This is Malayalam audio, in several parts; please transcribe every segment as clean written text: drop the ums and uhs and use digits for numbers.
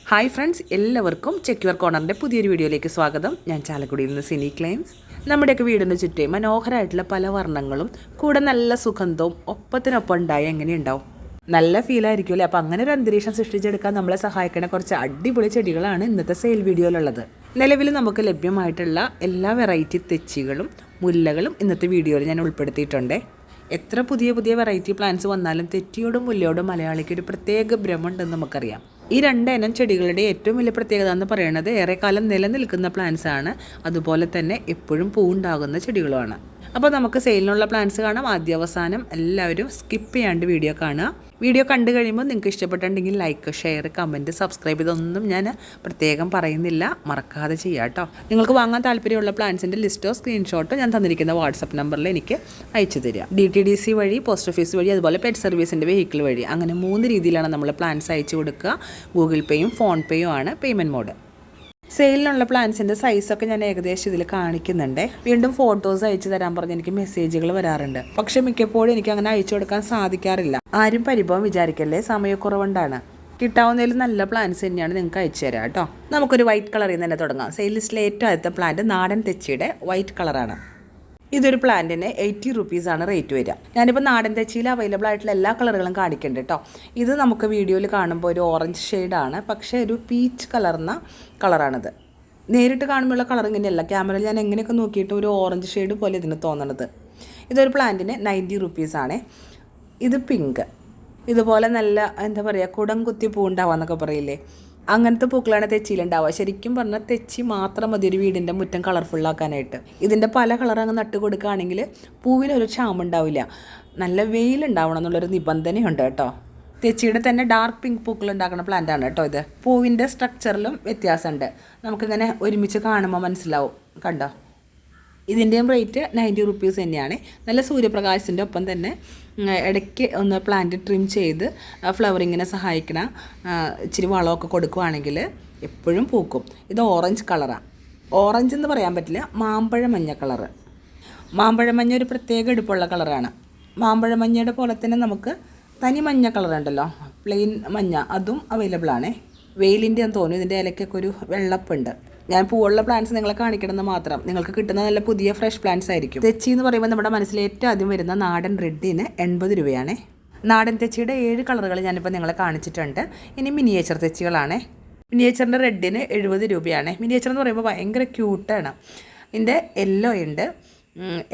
ഹായ് ഫ്രണ്ട്സ്, എല്ലാവർക്കും ചെക്ക് യുവർ കോർണറിൻ്റെ പുതിയൊരു വീഡിയോയിലേക്ക് സ്വാഗതം. ഞാൻ ചാലക്കുടിയിൽ നിന്ന് സിനി ക്ലെയിംസ്. നമ്മുടെയൊക്കെ വീടിന് ചുറ്റേ മനോഹരമായിട്ടുള്ള പല വർണ്ണങ്ങളും കൂടെ നല്ല സുഗന്ധവും ഒപ്പത്തിനൊപ്പം ഉണ്ടായി എങ്ങനെയുണ്ടാവും? നല്ല ഫീലായിരിക്കും അല്ലേ? അപ്പോൾ അങ്ങനെ ഒരു അന്തരീക്ഷം സൃഷ്ടിച്ചെടുക്കാൻ നമ്മളെ സഹായിക്കുന്ന കുറച്ച് അടിപൊളി ചെടികളാണ് ഇന്നത്തെ സെയിൽ വീഡിയോയിലുള്ളത്. നിലവിൽ നമുക്ക് ലഭ്യമായിട്ടുള്ള എല്ലാ വെറൈറ്റി തെച്ചികളും മുല്ലകളും ഇന്നത്തെ വീഡിയോയിൽ ഞാൻ ഉൾപ്പെടുത്തിയിട്ടുണ്ട്. എത്ര പുതിയ പുതിയ വെറൈറ്റി പ്ലാന്റ്സ് വന്നാലും തെച്ചിയോടും മുല്ലയോടും മലയാളിക്ക് ഒരു പ്രത്യേക ഭ്രമമുണ്ടെന്ന് നമുക്കറിയാം. ഈ രണ്ടിനം ചെടികളുടെ ഏറ്റവും വലിയ പ്രത്യേകത എന്ന് പറയുന്നത് ഏറെക്കാലം നിലനിൽക്കുന്ന പ്ലാന്റ്സ് ആണ്, അതുപോലെ തന്നെ എപ്പോഴും പൂവുണ്ടാകുന്ന ചെടികളുമാണ്. അപ്പോൾ നമുക്ക് സെയിലിനുള്ള പ്ലാന്റ്സ് കാണാം. ആദ്യ അവസാനം എല്ലാവരും സ്കിപ്പ് ചെയ്യാണ്ട് വീഡിയോ കാണുക. വീഡിയോ കണ്ടു കഴിയുമ്പോൾ നിങ്ങൾക്ക് ഇഷ്ടപ്പെട്ടിട്ടുണ്ടെങ്കിൽ ലൈക്ക്, ഷെയർ, കമൻറ്റ്, സബ്സ്ക്രൈബ് ഇതൊന്നും ഞാൻ പ്രത്യേകം പറയുന്നില്ല, മറക്കാതെ ചെയ്യാം കേട്ടോ. നിങ്ങൾക്ക് വാങ്ങാൻ താല്പര്യമുള്ള പ്ലാന്റ്സിൻ്റെ ലിസ്റ്റോ സ്ക്രീൻഷോട്ടോ ഞാൻ തന്നിരിക്കുന്ന വാട്സപ്പ് നമ്പറിൽ എനിക്ക് അയച്ചു തരിക. DTDC വഴി, പോസ്റ്റ് ഓഫീസ് വഴി, അതുപോലെ പെറ്റ് സർവീസിൻ്റെ വെഹിക്കിൾ വഴി, അങ്ങനെ 3 രീതിയിലാണ് നമ്മൾ പ്ലാന്റ്സ് അയച്ചു കൊടുക്കുക. ഗൂഗിൾ പേയും ഫോൺ പേയും ആണ് പേയ്മെൻറ്റ് മോഡ്. സെയിലിനുള്ള പ്ലാന്റ്സിൻ്റെ സൈസൊക്കെ ഞാൻ ഏകദേശം ഇതിൽ കാണിക്കുന്നുണ്ട്. വീണ്ടും ഫോട്ടോസ് അയച്ചു തരാൻ പറഞ്ഞ് എനിക്ക് മെസ്സേജുകൾ വരാറുണ്ട്. പക്ഷെ മിക്കപ്പോഴും എനിക്ക് അങ്ങനെ അയച്ചു കൊടുക്കാൻ സാധിക്കാറില്ല. ആരും പരിഭവം വിചാരിക്കല്ലേ, സമയക്കുറവുകൊണ്ടാണ്. കിട്ടാവുന്നതിൽ നല്ല പ്ലാന്റ്സ് തന്നെയാണ് നിങ്ങൾക്ക് അയച്ചു തരാം കേട്ടോ. നമുക്കൊരു വൈറ്റ് കളറിൽ നിന്ന് തന്നെ തുടങ്ങാം. സെയിൽ ലിസ്റ്റിലെ ഏറ്റവും ആദ്യത്തെ പ്ലാന്റ് നാടൻ തെച്ചിയുടെ വൈറ്റ് കളറാണ്. ഇതൊരു പ്ലാന്റിന് 80 റുപ്പീസാണ് റേറ്റ് വരിക. ഞാനിപ്പോൾ നാടൻ തെച്ചിയിൽ അവൈലബിൾ ആയിട്ടുള്ള എല്ലാ കളറുകളും കാണിക്കുന്നുണ്ട് കേട്ടോ. ഇത് നമുക്ക് വീഡിയോയിൽ കാണുമ്പോൾ ഒരു ഓറഞ്ച് ഷെയ്ഡാണ്, പക്ഷേ ഒരു പീച്ച് കലർന്ന കളറാണിത്. നേരിട്ട് കാണുമ്പോഴുള്ള കളർ ഇങ്ങനെയല്ല, ക്യാമറയിൽ ഞാൻ എങ്ങനെയൊക്കെ നോക്കിയിട്ട് ഒരു ഓറഞ്ച് ഷെയ്ഡ് പോലെ ഇതിന് തോന്നണത്. ഇതൊരു പ്ലാന്റിന് 90 റുപ്പീസാണ്. ഇത് പിങ്ക്, ഇതുപോലെ നല്ല എന്താ പറയുക, കുടം കുത്തി പൂണ്ടാവാന്നൊക്കെ പറയില്ലേ, അങ്ങനത്തെ പൂക്കളാണ് തെച്ചിയിലുണ്ടാവുക. ശരിക്കും പറഞ്ഞാൽ തെച്ചി മാത്രം മതി ഒരു വീടിൻ്റെ മുറ്റം കളർഫുള്ളാക്കാനായിട്ട്. ഇതിൻ്റെ പല കളർ അങ്ങ് നട്ട് കൊടുക്കുകയാണെങ്കിൽ പൂവിനൊരു ക്ഷാമുണ്ടാവില്ല. നല്ല വെയിലുണ്ടാവണം എന്നുള്ളൊരു നിബന്ധനയുണ്ട് കേട്ടോ. തെച്ചിയുടെ തന്നെ ഡാർക്ക് പിങ്ക് പൂക്കൾ ഉണ്ടാക്കുന്ന പ്ലാന്റാണ് കേട്ടോ ഇത്. പൂവിൻ്റെ സ്ട്രക്ചറിലും വ്യത്യാസമുണ്ട്, നമുക്കിങ്ങനെ ഒരുമിച്ച് കാണുമ്പോൾ മനസ്സിലാവും. കണ്ടോ? ഇതിൻ്റെയും റേറ്റ് 90 റുപ്പീസ് തന്നെയാണ്. നല്ല സൂര്യപ്രകാശത്തിൻ്റെ ഒപ്പം തന്നെ ഇടയ്ക്ക് ഒന്ന് പ്ലാന്റ് ട്രിം ചെയ്ത് ഫ്ലവറിങ്ങിനെ സഹായിക്കണ ഇച്ചിരി വളമൊക്കെ കൊടുക്കുകയാണെങ്കിൽ എപ്പോഴും പൂക്കും. ഇത് ഓറഞ്ച് കളറാണ്. ഓറഞ്ച് എന്ന് പറയാൻ പറ്റില്ല, മാമ്പഴ മഞ്ഞ കളറ്. മാമ്പഴ മഞ്ഞ ഒരു പ്രത്യേക എടുപ്പുള്ള കളറാണ്. മാമ്പഴ മഞ്ഞയുടെ പോലെ തന്നെ നമുക്ക് തനി മഞ്ഞ കളറുണ്ടല്ലോ, പ്ലെയിൻ മഞ്ഞ, അതും അവൈലബിൾ ആണ്. വെയിലിൻ്റെ എന്ന് തോന്നുന്നു. ഇതിൻ്റെ ഇലയ്ക്കൊക്കെ ഒരു വെള്ളപ്പുണ്ട്. ഞാൻ പൂവുള്ള പ്ലാന്റ്സ് നിങ്ങളെ കാണിക്കണമെന്ന് മാത്രം. നിങ്ങൾക്ക് കിട്ടുന്ന നല്ല പുതിയ ഫ്രഷ് പ്ലാന്റ്സ് ആയിരിക്കും. തെച്ചി എന്ന് പറയുമ്പോൾ നമ്മുടെ മനസ്സിൽ ഏറ്റവും ആദ്യം വരുന്ന നാടൻ റെഡിന് 80 രൂപയാണ്. നാടൻ തെച്ചിയുടെ 7 കളറുകൾ ഞാനിപ്പോൾ നിങ്ങളെ കാണിച്ചിട്ടുണ്ട്. ഇനി മിനിയേച്ചർ തെച്ചികളാണ്. മിനിയേച്ചറിൻ്റെ റെഡിന് 70 രൂപയാണ്. മിനിയേച്ചർ എന്ന് പറയുമ്പോൾ ഭയങ്കര ക്യൂട്ടാണ്. ഇതിൻ്റെ യെല്ലോ ഉണ്ട്.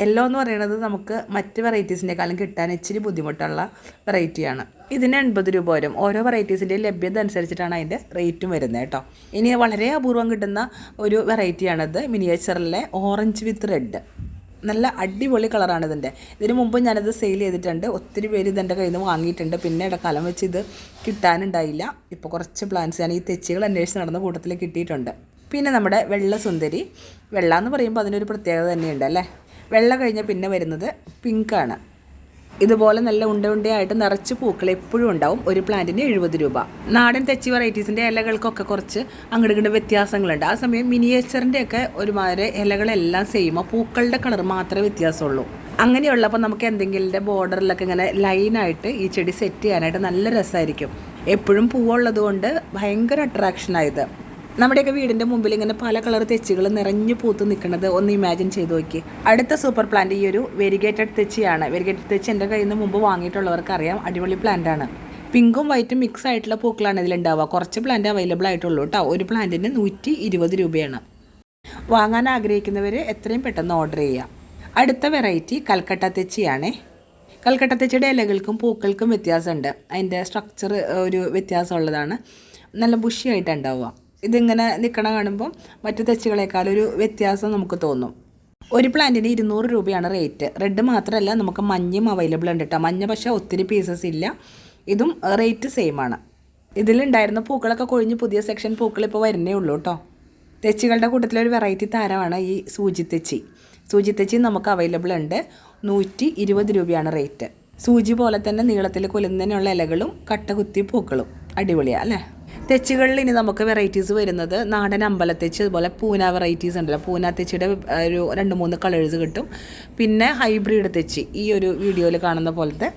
യെല്ലോ എന്ന് പറയുന്നത് നമുക്ക് മറ്റ് വെറൈറ്റീസിൻ്റെക്കാളും കിട്ടാൻ ഇച്ചിരി ബുദ്ധിമുട്ടുള്ള വെറൈറ്റിയാണ്. ഇതിന് 80 രൂപ വരും. ഓരോ വെറൈറ്റീസിൻ്റെയും ലഭ്യത അനുസരിച്ചിട്ടാണ് അതിൻ്റെ റേറ്റും വരുന്നത് കേട്ടോ. ഇനി വളരെ അപൂർവം കിട്ടുന്ന ഒരു വെറൈറ്റിയാണിത്, മിനിയേച്ചറിലെ ഓറഞ്ച് വിത്ത് റെഡ്. നല്ല അടിപൊളി കളറാണ് ഇതിൻ്റെ. ഇതിന് മുമ്പ് ഞാനത് സെയിൽ ചെയ്തിട്ടുണ്ട്. ഒത്തിരി പേര് ഇതെൻ്റെ കയ്യിൽ നിന്ന് വാങ്ങിയിട്ടുണ്ട്. പിന്നെ ഇടക്കാലം വെച്ച് ഇത് കിട്ടാനുണ്ടായില്ല. ഇപ്പോൾ കുറച്ച് പ്ലാന്റ്സ് ഞാൻ ഈ തെച്ചികൾ അന്വേഷിച്ച് നടന്ന കൂട്ടത്തിൽ കിട്ടിയിട്ടുണ്ട്. പിന്നെ നമ്മുടെ വെള്ള സുന്ദരി. വെള്ള എന്ന് പറയുമ്പോൾ അതിനൊരു പ്രത്യേകത തന്നെയുണ്ട് അല്ലേ. വെള്ള കഴിഞ്ഞാൽ പിന്നെ വരുന്നത് പിങ്കാണ്. ഇതുപോലെ നല്ല ഉണ്ടയായിട്ട് നിറച്ച് പൂക്കൾ എപ്പോഴും ഉണ്ടാവും. ഒരു പ്ലാന്റിന് 70 രൂപ. നാടൻ തെച്ചി വെറൈറ്റീസിൻ്റെ ഇലകൾക്കൊക്കെ കുറച്ച് അങ്ങോട്ട് ഇങ്ങോട്ട് വ്യത്യാസങ്ങളുണ്ട്. ആ സമയം മിനിയേച്ചറിൻ്റെയൊക്കെ ഒരുമാതിരി ഇലകളെല്ലാം സെയിമോ, പൂക്കളുടെ കളർ മാത്രമേ വ്യത്യാസമുള്ളൂ. അങ്ങനെയുള്ളപ്പോൾ നമുക്ക് എന്തെങ്കിലും ബോർഡറിലൊക്കെ ഇങ്ങനെ ലൈനായിട്ട് ഈ ചെടി സെറ്റ് ചെയ്യാനായിട്ട് നല്ല രസമായിരിക്കും. എപ്പോഴും പൂവുള്ളത് കൊണ്ട് ഭയങ്കര അട്രാക്ഷനായത്. നമ്മുടെയൊക്കെ വീടിൻ്റെ മുമ്പിൽ ഇങ്ങനെ പല കളർ തെച്ചികൾ നിറഞ്ഞു പൂത്ത് നിൽക്കുന്നത് ഒന്ന് ഇമാജിൻ ചെയ്ത് നോക്കി. അടുത്ത സൂപ്പർ പ്ലാന്റ് ഈ ഒരു വെരിഗേറ്റഡ് തെച്ചിയാണ്. വെരിഗേറ്റഡ് തെച്ചി എൻ്റെ കയ്യിൽ നിന്ന് മുമ്പ് വാങ്ങിയിട്ടുള്ളവർക്ക് അറിയാം, അടിപൊളി പ്ലാന്റാണ്. പിങ്കും വൈറ്റും മിക്സ് ആയിട്ടുള്ള പൂക്കളാണ് ഇതിലുണ്ടാവുക. കുറച്ച് പ്ലാന്റ് അവൈലബിൾ ആയിട്ടുള്ളൂ കേട്ടോ. ഒരു പ്ലാന്റിന് 120 രൂപയാണ്. വാങ്ങാൻ ആഗ്രഹിക്കുന്നവർ എത്രയും പെട്ടെന്ന് ഓർഡർ ചെയ്യാം. അടുത്ത വെറൈറ്റി കൽക്കട്ട തെച്ചിയാണ്. കൽക്കട്ട തെച്ചിയുടെ ഇലകൾക്കും പൂക്കൾക്കും വ്യത്യാസമുണ്ട്. അതിൻ്റെ സ്ട്രക്ചർ ഒരു വ്യത്യാസമുള്ളതാണ്. നല്ല ബുഷിയായിട്ടാണ് ഉണ്ടാവുക. ഇതിങ്ങനെ നിൽക്കണ കാണുമ്പോൾ മറ്റു തെച്ചികളെക്കാളൊരു വ്യത്യാസം നമുക്ക് തോന്നും. ഒരു പ്ലാന്റിന് 200 രൂപയാണ് റേറ്റ്. റെഡ് മാത്രമല്ല, നമുക്ക് മഞ്ഞയും അവൈലബിൾ ഉണ്ട് കേട്ടോ. മഞ്ഞ പക്ഷേ ഒത്തിരി പീസസ് ഇല്ല. ഇതും റേറ്റ് സെയിം ആണ്. ഇതിലുണ്ടായിരുന്ന പൂക്കളൊക്കെ കൊഴിഞ്ഞ് പുതിയ സെക്ഷൻ പൂക്കൾ ഇപ്പോൾ വരുന്നേ ഉള്ളൂ കേട്ടോ. തെച്ചികളുടെ കൂട്ടത്തിലൊരു വെറൈറ്റി താരമാണ് ഈ സൂചി തെച്ചി. സൂചി തെച്ചി നമുക്ക് അവൈലബിൾ ഉണ്ട്. 120 രൂപയാണ് റേറ്റ്. സൂചി പോലെ തന്നെ നീളത്തിൽ കൊലുന്നതിനുള്ള ഇലകളും കട്ട കുത്തി പൂക്കളും. അടിപൊളിയാണ് അല്ലേ. തെച്ചികളിൽ ഇനി നമുക്ക് വെറൈറ്റീസ് വരുന്നത് നാടൻ അമ്പലത്തെച്ചി, അതുപോലെ പൂന വെറൈറ്റീസ് ഉണ്ടല്ലോ. പൂന തെച്ചിയുടെ ഒരു 2-3 കളേഴ്സ് കിട്ടും. പിന്നെ ഹൈബ്രിഡ് തെച്ചി, ഈ ഒരു വീഡിയോയിൽ കാണുന്ന പോലത്തെ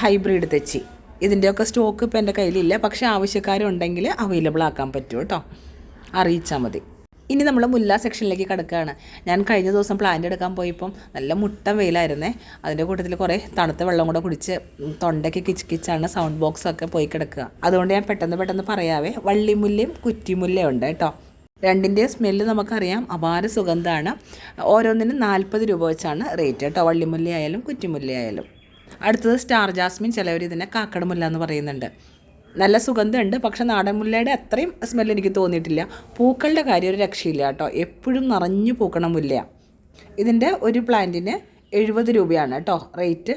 ഹൈബ്രിഡ് തെച്ചി. ഇതിൻ്റെയൊക്കെ സ്റ്റോക്ക് ഇപ്പോൾ എൻ്റെ കയ്യിലില്ല, പക്ഷേ ആവശ്യക്കാരുണ്ടെങ്കിൽ അവൈലബിൾ ആക്കാൻ പറ്റും കേട്ടോ, അറിയിച്ചാൽ മതി. ഇനി നമ്മൾ മുല്ല സെക്ഷനിലേക്ക് കിടക്കുകയാണ്. ഞാൻ കഴിഞ്ഞ ദിവസം പ്ലാന്റ് എടുക്കാൻ പോയപ്പം നല്ല മുട്ടൻ വെയിലായിരുന്നേ. അതിൻ്റെ കൂട്ടത്തിൽ കുറേ തണുത്ത വെള്ളം കൂടെ കുടിച്ച് തൊണ്ടയ്ക്ക് കിച്ചാണ് സൗണ്ട് ബോക്സൊക്കെ പോയി കിടക്കുക. അതുകൊണ്ട് ഞാൻ പെട്ടെന്ന് പറയാവേ, വള്ളിമുല്ലയും കുറ്റിമുല്ലയും ഉണ്ട് കേട്ടോ. രണ്ടിൻ്റെയും സ്മെല്ല് നമുക്കറിയാം, അപാര സുഗന്ധമാണ്. ഓരോന്നിനും 40 രൂപ വെച്ചാണ് റേറ്റ് കേട്ടോ, വള്ളിമുല്ല ആയാലും കുറ്റിമുല്ല ആയാലും. അടുത്തത് സ്റ്റാർ ജാസ്മിൻ, ചിലവർ ഇതിനെ കാക്കടമുല്ല എന്ന് പറയുന്നുണ്ട്. നല്ല സുഗന്ധമുണ്ട്, പക്ഷെ നാടൻ മുല്ലയുടെ അത്രയും സ്മെല്ല് എനിക്ക് തോന്നിയിട്ടില്ല. പൂക്കളുടെ കാര്യം ഒരു രക്ഷയില്ല കേട്ടോ, എപ്പോഴും നിറഞ്ഞു പൂക്കണ മുല്ല. ഇതിൻ്റെ ഒരു പ്ലാന്റിന് 70 രൂപയാണ് കേട്ടോ റേറ്റ്.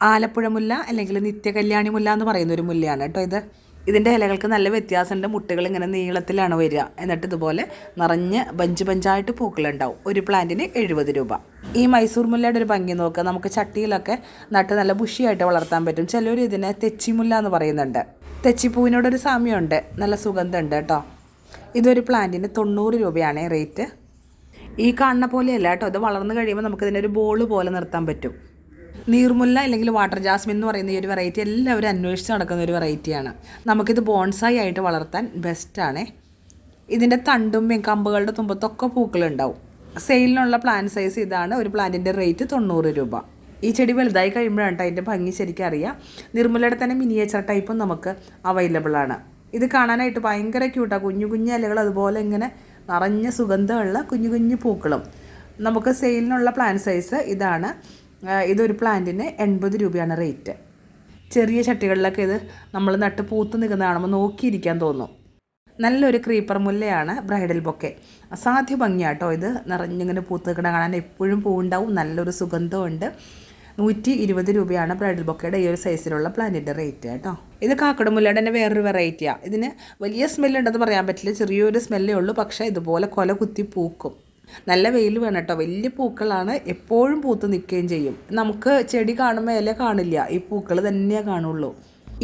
ആലപ്പുഴ മുല്ല അല്ലെങ്കിൽ നിത്യകല്യാണി മുല്ല എന്ന് പറയുന്ന ഒരു മുല്ലയാണ് കേട്ടോ ഇത്. ഇതിൻ്റെ ഇലകൾക്ക് നല്ല വ്യത്യാസമുണ്ട്. മുട്ടുകൾ ഇങ്ങനെ നീളത്തിലാണ് വരിക, എന്നിട്ട് ഇതുപോലെ നിറഞ്ഞ് ബഞ്ചായിട്ട് പൂക്കളുണ്ടാവും. ഒരു പ്ലാന്റിന് 70 രൂപ. ഈ മൈസൂർ മുല്ലയുടെ ഒരു ഭംഗി നോക്കുക, നമുക്ക് ചട്ടിയിലൊക്കെ നട്ട് നല്ല ബുഷിയായിട്ട് വളർത്താൻ പറ്റും. ചിലർ ഇതിനെ തെച്ചിമുല്ല എന്ന് പറയുന്നുണ്ട്. തെച്ചിപ്പൂവിനോടൊരു സാമ്യമുണ്ട്, നല്ല സുഗന്ധമുണ്ട് കേട്ടോ. ഇതൊരു പ്ലാന്റിന് 90 രൂപയാണ് റേറ്റ്. ഈ കാണുന്ന പോലെയല്ല കേട്ടോ, ഇത് വളർന്നു കഴിയുമ്പോൾ നമുക്കിതിനൊരു ബോൾ പോലെ നിർത്താൻ പറ്റും. നീർമുല്ല അല്ലെങ്കിൽ വാട്ടർ ജാസ്മിൻ എന്ന് പറയുന്ന ഈ ഒരു വെറൈറ്റി എല്ലാവരും അന്വേഷിച്ച് നടക്കുന്ന ഒരു വെറൈറ്റിയാണ്. നമുക്കിത് ബോൺസായി ആയിട്ട് വളർത്താൻ ബെസ്റ്റാണ്. ഇതിൻ്റെ തണ്ടും കമ്പുകളുടെ തുമ്പത്തൊക്കെ പൂക്കളുണ്ടാവും. സെയിലിനുള്ള പ്ലാന്റ് സൈസ് ഇതാണ്. ഒരു പ്ലാന്റിൻ്റെ റേറ്റ് 90 രൂപ. ഈ ചെടി വലുതായി കഴിയുമ്പോഴാണ് അതിൻ്റെ ഭംഗി ശരിക്കും അറിയാം. നിർമ്മലയുടെ തന്നെ മിനിയേച്ചർ ടൈപ്പും നമുക്ക് അവൈലബിൾ ആണ്. ഇത് കാണാനായിട്ട് ഭയങ്കര ക്യൂട്ടാണ്. കുഞ്ഞു ഇലകൾ അതുപോലെ ഇങ്ങനെ നിറഞ്ഞ സുഗന്ധമുള്ള കുഞ്ഞു പൂക്കളും. നമുക്ക് സെയിലിനുള്ള പ്ലാന്റ് സൈസ് ഇതാണ്. ഇതൊരു പ്ലാന്റിന് 80 രൂപയാണ് റേറ്റ്. ചെറിയ ചട്ടികളിലൊക്കെ ഇത് നമ്മൾ നട്ട് പൂത്ത് നിൽക്കുന്ന കാണുമ്പോൾ നോക്കിയിരിക്കാൻ തോന്നും. നല്ലൊരു ക്രീപ്പർ മുല്ലയാണ്, ബ്രൈഡൽ ബൊക്കെ. അസാധ്യ ഭംഗിയാട്ടോ ഇത്, നിറഞ്ഞിങ്ങനെ പൂത്ത് നിൽക്കണ കാണാൻ. എപ്പോഴും പൂവുണ്ടാവും, നല്ലൊരു സുഗന്ധമുണ്ട്. 120 രൂപയാണ് ബ്രൈഡൽ ബൊക്കയുടെ ഈ ഒരു സൈസിലുള്ള പ്ലാന്റിൻ്റെ റേറ്റ് കേട്ടോ. ഇത് കാക്കടമുല്ലയുടെ തന്നെ വേറൊരു വെറൈറ്റിയാണ്. ഇതിന് വലിയ സ്മെല്ലുണ്ടെന്ന് പറയാൻ പറ്റില്ല, ചെറിയൊരു സ്മെല്ലേ ഉള്ളൂ. പക്ഷേ ഇതുപോലെ കൊല കുത്തി പൂക്കും. നല്ല വെയിൽ വേണം കേട്ടോ. വലിയ പൂക്കളാണ്, എപ്പോഴും പൂത്ത് നിൽക്കുകയും ചെയ്യും. നമുക്ക് ചെടി കാണുമ്പോൾ ഇല കാണില്ല, ഈ പൂക്കൾ തന്നെയാണ് കാണുള്ളൂ.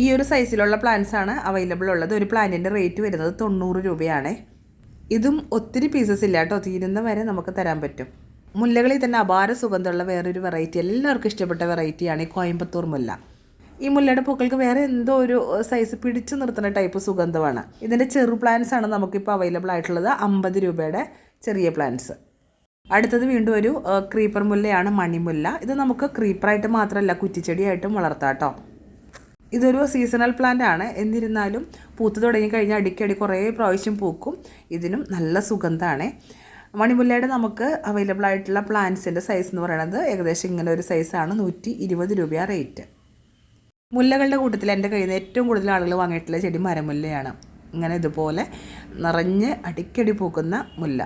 ഈ ഒരു സൈസിലുള്ള പ്ലാന്റ്സ് ആണ് അവൈലബിൾ ഉള്ളത്. ഒരു പ്ലാന്റിൻ്റെ റേറ്റ് വരുന്നത് 90 രൂപയാണ്. ഇതും ഒത്തിരി പീസസ് ഇല്ല കേട്ടോ, തീരുന്ന വരെ നമുക്ക് തരാൻ പറ്റും. മുല്ലകളിൽ തന്നെ അപാര സുഗന്ധമുള്ള വേറൊരു വെറൈറ്റി, എല്ലാവർക്കും ഇഷ്ടപ്പെട്ട വെറൈറ്റിയാണ് ഈ കോയമ്പത്തൂർ മുല്ല. ഈ മുല്ലയുടെ പൂക്കൾക്ക് വേറെ എന്തോ ഒരു സൈസ് പിടിച്ചു നിർത്തുന്ന ടൈപ്പ് സുഗന്ധമാണ്. ഇതിൻ്റെ ചെറു പ്ലാന്റ്സ് ആണ് നമുക്കിപ്പോൾ അവൈലബിൾ ആയിട്ടുള്ളത്, 50 രൂപയുടെ ചെറിയ പ്ലാന്റ്സ്. അടുത്തത് വീണ്ടും ഒരു ക്രീപ്പർ മുല്ലയാണ്, മണിമുല്ല. ഇത് നമുക്ക് ക്രീപ്പറായിട്ട് മാത്രമല്ല കുറ്റിച്ചെടിയായിട്ടും വളർത്താം കേട്ടോ. ഇതൊരു സീസണൽ പ്ലാന്റ് ആണ്, എന്നിരുന്നാലും പൂത്ത് തുടങ്ങി കഴിഞ്ഞാൽ അടിക്കടി കുറേ പ്രാവശ്യം പൂക്കും. ഇതിനും നല്ല സുഗന്ധമാണ്. മണിമുല്ലയുടെ നമുക്ക് അവൈലബിൾ ആയിട്ടുള്ള പ്ലാന്റ്സിൻ്റെ സൈസ് എന്ന് പറയുന്നത് ഏകദേശം ഇങ്ങനെ ഒരു സൈസാണ്. 120 രൂപയാണ് റേറ്റ്. മുല്ലകളുടെ കൂട്ടത്തിൽ എൻ്റെ കയ്യിൽ നിന്ന് ഏറ്റവും കൂടുതൽ ആളുകൾ വാങ്ങിയിട്ടുള്ള ചെടി മരമുല്ലയാണ്. ഇങ്ങനെ ഇതുപോലെ നിറഞ്ഞ് അടിക്കടി പൂക്കുന്ന മുല്ല.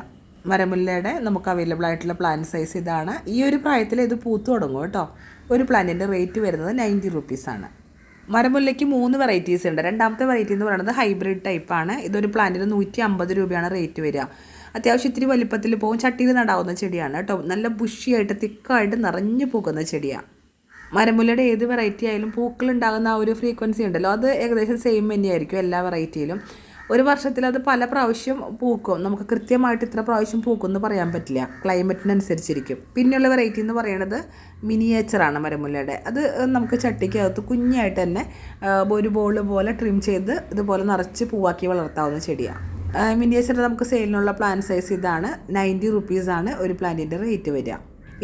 മരമുല്ലയുടെ നമുക്ക് അവൈലബിൾ ആയിട്ടുള്ള പ്ലാന്റ് സൈസ് ഇതാണ്. ഈ ഒരു പ്രായത്തിൽ ഇത് പൂത്തു തുടങ്ങും കേട്ടോ. ഒരു പ്ലാന്റിൻ്റെ റേറ്റ് വരുന്നത് 90 റുപ്പീസാണ്. മരമുല്ലയ്ക്ക് 3 വെറൈറ്റീസ് ഉണ്ട്. രണ്ടാമത്തെ വെറൈറ്റി എന്ന് പറയുന്നത് ഹൈബ്രിഡ് ടൈപ്പാണ്. ഇതൊരു പ്ലാന്റിന് 150 രൂപയാണ് റേറ്റ് വരിക. അത്യാവശ്യം ഇത്തിരി വലിപ്പത്തിൽ പോകും, ചട്ടിയിൽ നടാവുന്ന ചെടിയാണ് കേട്ടോ. നല്ല ബുഷിയായിട്ട് തിക്കായിട്ട് നിറഞ്ഞു പൂക്കുന്ന ചെടിയാണ്. മരമുല്ലയുടെ ഏത് വെറൈറ്റി ആയാലും പൂക്കളുണ്ടാകുന്ന ആ ഒരു ഫ്രീക്വൻസി ഉണ്ടല്ലോ, അത് ഏകദേശം സെയിം തന്നെയായിരിക്കും എല്ലാ വെറൈറ്റിയിലും. ഒരു വർഷത്തിൽ അത് പല പ്രാവശ്യം പൂക്കും. നമുക്ക് കൃത്യമായിട്ട് ഇത്ര പ്രാവശ്യം പൂക്കും എന്ന് പറയാൻ പറ്റില്ല, ക്ലൈമറ്റിനനുസരിച്ചിരിക്കും. പിന്നെയുള്ള വെറൈറ്റി എന്ന് പറയുന്നത് മിനിയേച്ചറാണ് മരമുല്ലയുടെ. അത് നമുക്ക് ചട്ടിക്കകത്ത് കുഞ്ഞായിട്ട് തന്നെ ഒരു ബോൾ പോലെ ട്രിം ചെയ്ത് ഇതുപോലെ നിറച്ച് പൂവാക്കി വളർത്താവുന്ന ചെടിയാണ്. മിനിയേച്ചർ നമുക്ക് സെയിലിനുള്ള പ്ലാന്റ് സൈസ് ഇതാണ്. 90 റുപ്പീസാണ് ഒരു പ്ലാന്റിൻ്റെ റേറ്റ് വരിക.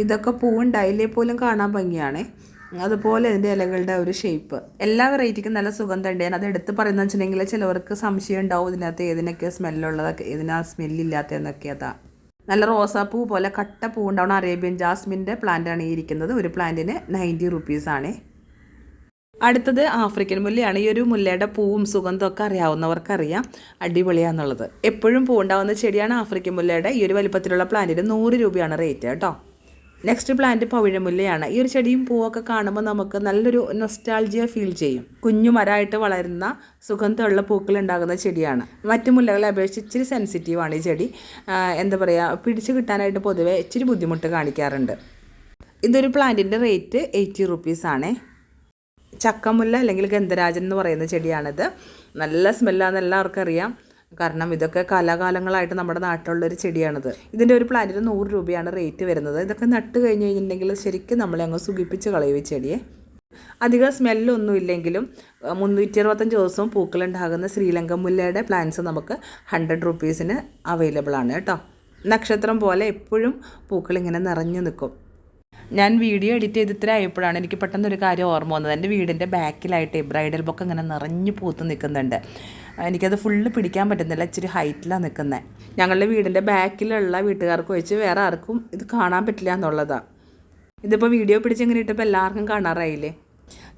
ഇതൊക്കെ പൂവുണ്ടായില്ലേ പോലും കാണാൻ ഭംഗിയാണ്. അതുപോലെ ഇതിൻ്റെ ഇലകളുടെ ഒരു ഷേപ്പ്. എല്ലാ വെറൈറ്റിക്കും നല്ല സുഗന്ധം ഉണ്ട്. ഞാൻ അത് എടുത്ത് പറയുന്നത് വെച്ചിട്ടുണ്ടെങ്കിൽ ചിലവർക്ക് സംശയം ഉണ്ടാവും ഇതിനകത്ത് ഏതിനൊക്കെ സ്മെല്ലുള്ളതൊക്കെ ഏതിനാ സ്മെല്ലില്ലാത്തതെന്നൊക്കെ. അതാ നല്ല റോസാപ്പൂ പോലെ കട്ട പൂ ഉണ്ടാവുന്ന അറേബ്യൻ ജാസ്മിൻ്റെ പ്ലാന്റാണ് ഈ ഇരിക്കുന്നത്. ഒരു പ്ലാന്റിന് 90 റുപ്പീസാണ്. അടുത്തത് ആഫ്രിക്കൻ മുല്ലയാണ്. ഈ ഒരു മുല്ലയുടെ പൂവും സുഗന്ധമൊക്കെ അറിയാവുന്നവർക്കറിയാം, അടിപൊളിയാന്നുള്ളത്. എപ്പോഴും പൂവുണ്ടാവുന്ന ചെടിയാണ് ആഫ്രിക്കൻ മുല്ലയുടെ. ഈ ഒരു വലിപ്പത്തിലുള്ള പ്ലാന്റിന് 100 രൂപയാണ് റേറ്റ് കേട്ടോ. നെക്സ്റ്റ് പ്ലാന്റ് പവിഴമുല്ലയാണ്. ഈ ഒരു ചെടിയും പൂവൊക്കെ കാണുമ്പോൾ നമുക്ക് നല്ലൊരു നൊസ്റ്റാൾജിയ ഫീൽ ചെയ്യും. കുഞ്ഞു മരമായിട്ട് വളരുന്ന സുഗന്ധമുള്ള പൂക്കൾ ഉണ്ടാകുന്ന ചെടിയാണ്. മറ്റു മുല്ലകളെ അപേക്ഷിച്ച് ഇച്ചിരി സെൻസിറ്റീവാണ് ഈ ചെടി. എന്താ പറയുക, പിടിച്ച് കിട്ടാനായിട്ട് പൊതുവെ ഇച്ചിരി ബുദ്ധിമുട്ട് കാണിക്കാറുണ്ട്. ഇതൊരു പ്ലാന്റിൻ്റെ റേറ്റ് 80 റുപ്പീസാണ്. ചക്കമുല്ല അല്ലെങ്കിൽ ഗന്ധരാജൻ എന്ന് പറയുന്ന ചെടിയാണിത്. നല്ല സ്മെല്ലാന്ന് എല്ലാവർക്കും അറിയാം, കാരണം ഇതൊക്കെ കാലാകാലങ്ങളായിട്ട് നമ്മുടെ നാട്ടിലുള്ളൊരു ചെടിയാണിത്. ഇതിൻ്റെ ഒരു പ്ലാന്റിന് 100 രൂപയാണ് റേറ്റ് വരുന്നത്. ഇതൊക്കെ നട്ട് കഴിഞ്ഞ് കഴിഞ്ഞിട്ടുണ്ടെങ്കിൽ ശരിക്കും നമ്മളെ അങ്ങ് സുഖിപ്പിച്ച് കളയും ഈ ചെടിയെ. അധികം സ്മെല്ലൊന്നും ഇല്ലെങ്കിലും 365 ദിവസവും പൂക്കളുണ്ടാകുന്ന ശ്രീലങ്ക മുല്ലയുടെ പ്ലാന്റ്സ് നമുക്ക് 100 റുപ്പീസിന് അവൈലബിൾ ആണ് കേട്ടോ. നക്ഷത്രം പോലെ എപ്പോഴും പൂക്കളിങ്ങനെ നിറഞ്ഞു നിൽക്കും. ഞാൻ വീഡിയോ എഡിറ്റ് ചെയ്ത് ഇത്ര ആയപ്പോഴാണ് എനിക്ക് പെട്ടെന്നൊരു കാര്യം ഓർമ്മ വന്നത്. എൻ്റെ വീടിൻ്റെ ബാക്കിലായിട്ട് ബ്രൈഡൽ ബൊക്കെ ഇങ്ങനെ നിറഞ്ഞു പൂത്ത് നിൽക്കുന്നുണ്ട്. എനിക്കത് ഫുള്ള് പിടിക്കാൻ പറ്റുന്നില്ല, ഇച്ചിരി ഹൈറ്റിലാണ് നിൽക്കുന്നത്. ഞങ്ങളുടെ വീടിൻ്റെ ബാക്കിലുള്ള വീട്ടുകാർക്ക് വെച്ച് വേറെ ആർക്കും ഇത് കാണാൻ പറ്റില്ല എന്നുള്ളതാണ്. ഇതിപ്പോൾ വീഡിയോ പിടിച്ചിങ്ങനെ ഇട്ടപ്പോൾ എല്ലാവർക്കും കാണാറായില്ലേ.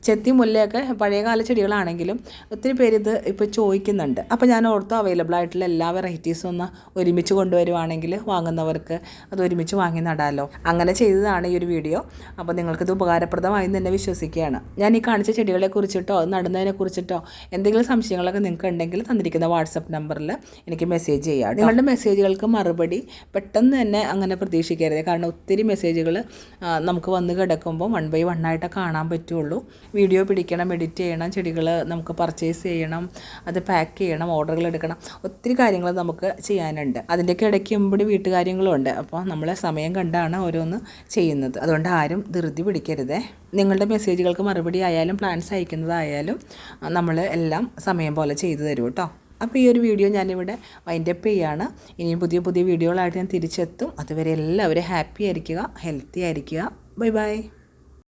ചെത്തി മുല്ലയൊക്കെ പഴയകാല ചെടികളാണെങ്കിലും ഒത്തിരി പേര് ഇത് ഇപ്പോൾ ചോദിക്കുന്നുണ്ട്. അപ്പോൾ ഞാൻ ഓർത്ത് അവൈലബിൾ ആയിട്ടുള്ള എല്ലാ വെറൈറ്റീസും ഒന്ന് ഒരുമിച്ച് കൊണ്ടുവരുവാണെങ്കിൽ വാങ്ങുന്നവർക്ക് അത് ഒരുമിച്ച് വാങ്ങി നടാമല്ലോ. അങ്ങനെ ചെയ്തതാണ് ഈ ഒരു വീഡിയോ. അപ്പോൾ നിങ്ങൾക്കിത് ഉപകാരപ്രദമായി തന്നെ വിശ്വസിക്കുകയാണ്. ഞാൻ ഈ കാണിച്ച ചെടികളെ കുറിച്ചിട്ടോ അത് നടുന്നതിനെ കുറിച്ചിട്ടോ എന്തെങ്കിലും സംശയങ്ങളൊക്കെ നിങ്ങൾക്ക് ഉണ്ടെങ്കിൽ തന്നിരിക്കുന്ന വാട്സപ്പ് നമ്പറിൽ എനിക്ക് മെസ്സേജ് ചെയ്യാം. നിങ്ങളുടെ മെസ്സേജുകൾക്ക് മറുപടി പെട്ടെന്ന് തന്നെ അങ്ങനെ പ്രതീക്ഷിക്കരുത്. കാരണം ഒത്തിരി മെസ്സേജുകൾ നമുക്ക് വന്ന് കിടക്കുമ്പോൾ 1 by 1 ആയിട്ടേ കാണാൻ പറ്റുള്ളൂ. വീഡിയോ പിടിക്കണം, എഡിറ്റ് ചെയ്യണം, ചെടികൾ നമുക്ക് പർച്ചേസ് ചെയ്യണം, അത് പാക്ക് ചെയ്യണം, ഓർഡറുകൾ എടുക്കണം, ഒത്തിരി കാര്യങ്ങൾ നമുക്ക് ചെയ്യാനുണ്ട്. അതിൻ്റെയൊക്കെ ഇടയ്ക്ക് മുമ്പടി വീട്ടുകാര്യങ്ങളും ഉണ്ട്. അപ്പോൾ നമ്മൾ സമയം കണ്ടാണ് ഓരോന്ന് ചെയ്യുന്നത്. അതുകൊണ്ട് ആരും ധൃതി പിടിക്കരുതേ. നിങ്ങളുടെ മെസ്സേജുകൾക്ക് മറുപടി ആയാലും പ്ലാൻസ് അയക്കുന്നതായാലും നമ്മൾ എല്ലാം സമയം പോലെ ചെയ്തു തരും കേട്ടോ. അപ്പോൾ ഈ ഒരു വീഡിയോ ഞാനിവിടെ വൈൻഡപ്പ് ചെയ്യുകയാണ്. ഇനിയും പുതിയ പുതിയ വീഡിയോകളായിട്ട് ഞാൻ തിരിച്ചെത്തും. അതുവരെ എല്ലാവരും ഹാപ്പി ആയിരിക്കുക, ഹെൽത്തി ആയിരിക്കുക. Bye bye.